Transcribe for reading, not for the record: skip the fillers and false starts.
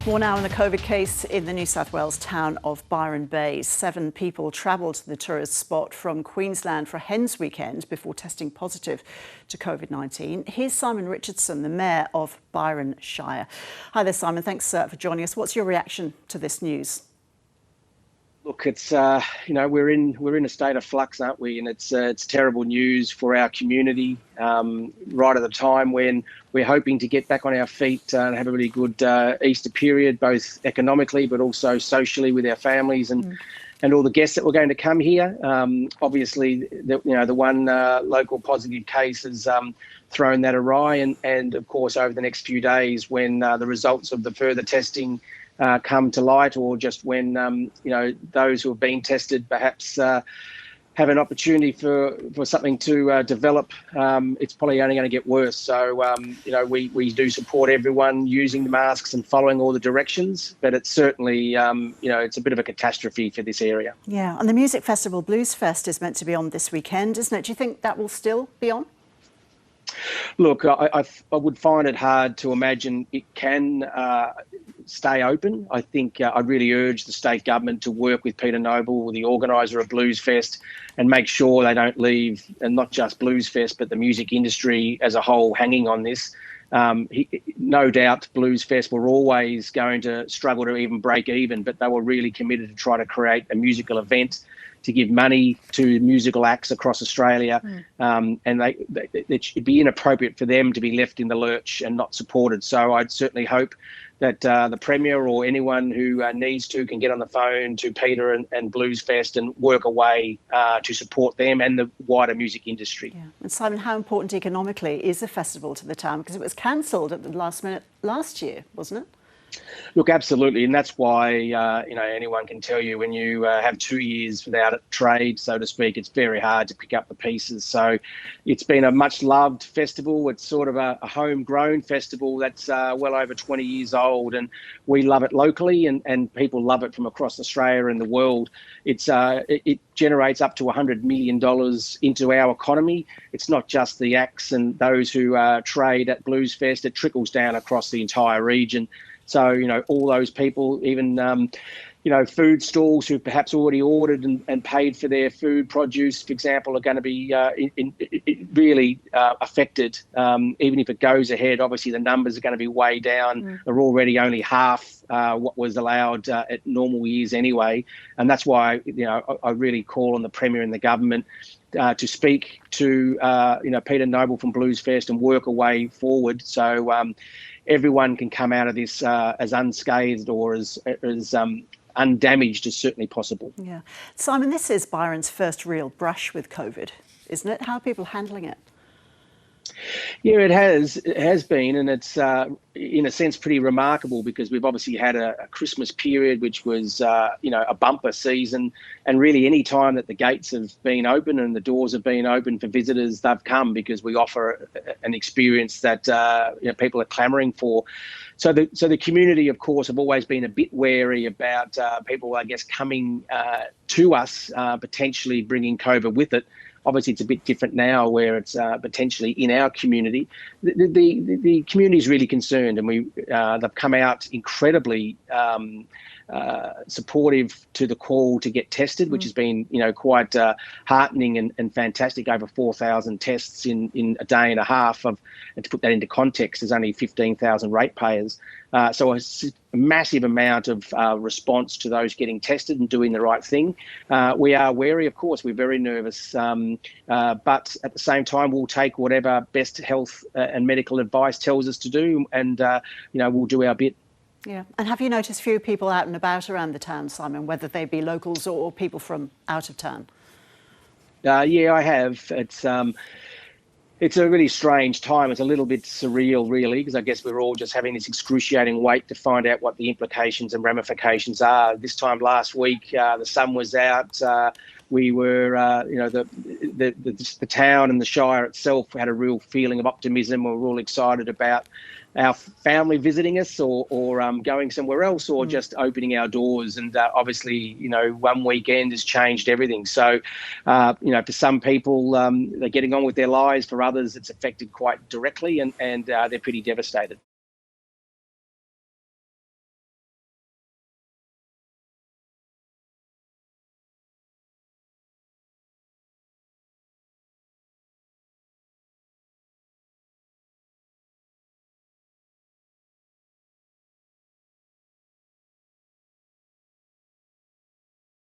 More now on the COVID case in the New South Wales town of Byron Bay. 7 people travelled to the tourist spot from Queensland for a Hens weekend before testing positive to COVID-19. Here's Simon Richardson, the Mayor of Byron Shire. Hi there, Simon. Thanks for joining us. What's your reaction to this news? Look, it's we're in a state of flux, aren't we? And it's terrible news for our community. Right at the time when we're hoping to get back on our feet and have a really good Easter period, both economically but also socially with our families and all the guests that were going to come here. Obviously, the one local positive case has thrown that awry, and of course over the next few days when the results of the further testing come to light, or just when those who have been tested perhaps have an opportunity for something to develop, it's probably only going to get worse. So we do support everyone using the masks and following all the directions, but it's certainly it's a bit of a catastrophe for this area. Yeah, and the music festival Bluesfest is meant to be on this weekend, isn't it? Do you think that will still be on? Look, I would find it hard to imagine it can stay open. I think I'd really urge the state government to work with Peter Noble, the organiser of Bluesfest, and make sure they don't leave, and not just Bluesfest, but the music industry as a whole hanging on this. No doubt Bluesfest were always going to struggle to even break even, but they were really committed to try to create a musical event to give money to musical acts across Australia, and it'd be inappropriate for them to be left in the lurch and not supported. So I'd certainly hope that the Premier or anyone who needs to can get on the phone to Peter and Bluesfest and work away to support them and the wider music industry. Yeah. And Simon, how important economically is the festival to the town? Because it was cancelled at the last minute last year, wasn't it? Look, absolutely, and that's why anyone can tell you when you have 2 years without a trade, so to speak, it's very hard to pick up the pieces. So it's been a much-loved festival. It's sort of a homegrown festival that's well over 20 years old, and we love it locally, and people love it from across Australia and the world. It generates up to $100 million into our economy. It's not just the acts and those who trade at Bluesfest. It trickles down across the entire region. So, all those people, even, food stalls who perhaps already ordered and paid for their food produce, for example, are going to be really affected. Even if it goes ahead, obviously the numbers are going to be way down. They're already only half what was allowed at normal years anyway. And that's why, I really call on the Premier and the government to speak to, Peter Noble from Bluesfest and work a way forward. So, everyone can come out of this as unscathed or as undamaged as certainly possible. Yeah. Simon, this is Byron's first real brush with COVID, isn't it? How are people handling it? Yeah, it has been, and it's in a sense pretty remarkable because we've obviously had a Christmas period which was a bumper season, and really any time that the gates have been open and the doors have been open for visitors, they've come because we offer an experience that people are clamouring for. So the community, of course, have always been a bit wary about people, I guess, coming to us, potentially bringing COVID with it. Obviously, it's a bit different now where it's potentially in our community. The community is really concerned, and they've come out incredibly supportive to the call to get tested, which has been quite heartening and fantastic. Over 4,000 tests in a day and a half. And to put that into context, there's only 15,000 ratepayers. So a massive amount of response to those getting tested and doing the right thing. We are wary, of course. We're very nervous, but at the same time, we'll take whatever best health and medical advice tells us to do, and we'll do our bit. Yeah. And have you noticed few people out and about around the town, Simon, whether they be locals or people from out of town? Yeah, I have. It's a really strange time. It's a little bit surreal, really, because I guess we're all just having this excruciating wait to find out what the implications and ramifications are. This time last week, the sun was out. We were, the town and the Shire itself had a real feeling of optimism. We were all excited about our family visiting us or going somewhere else or just opening our doors. And obviously, one weekend has changed everything. So, for some people, they're getting on with their lives. For others, it's affected quite directly and they're pretty devastated.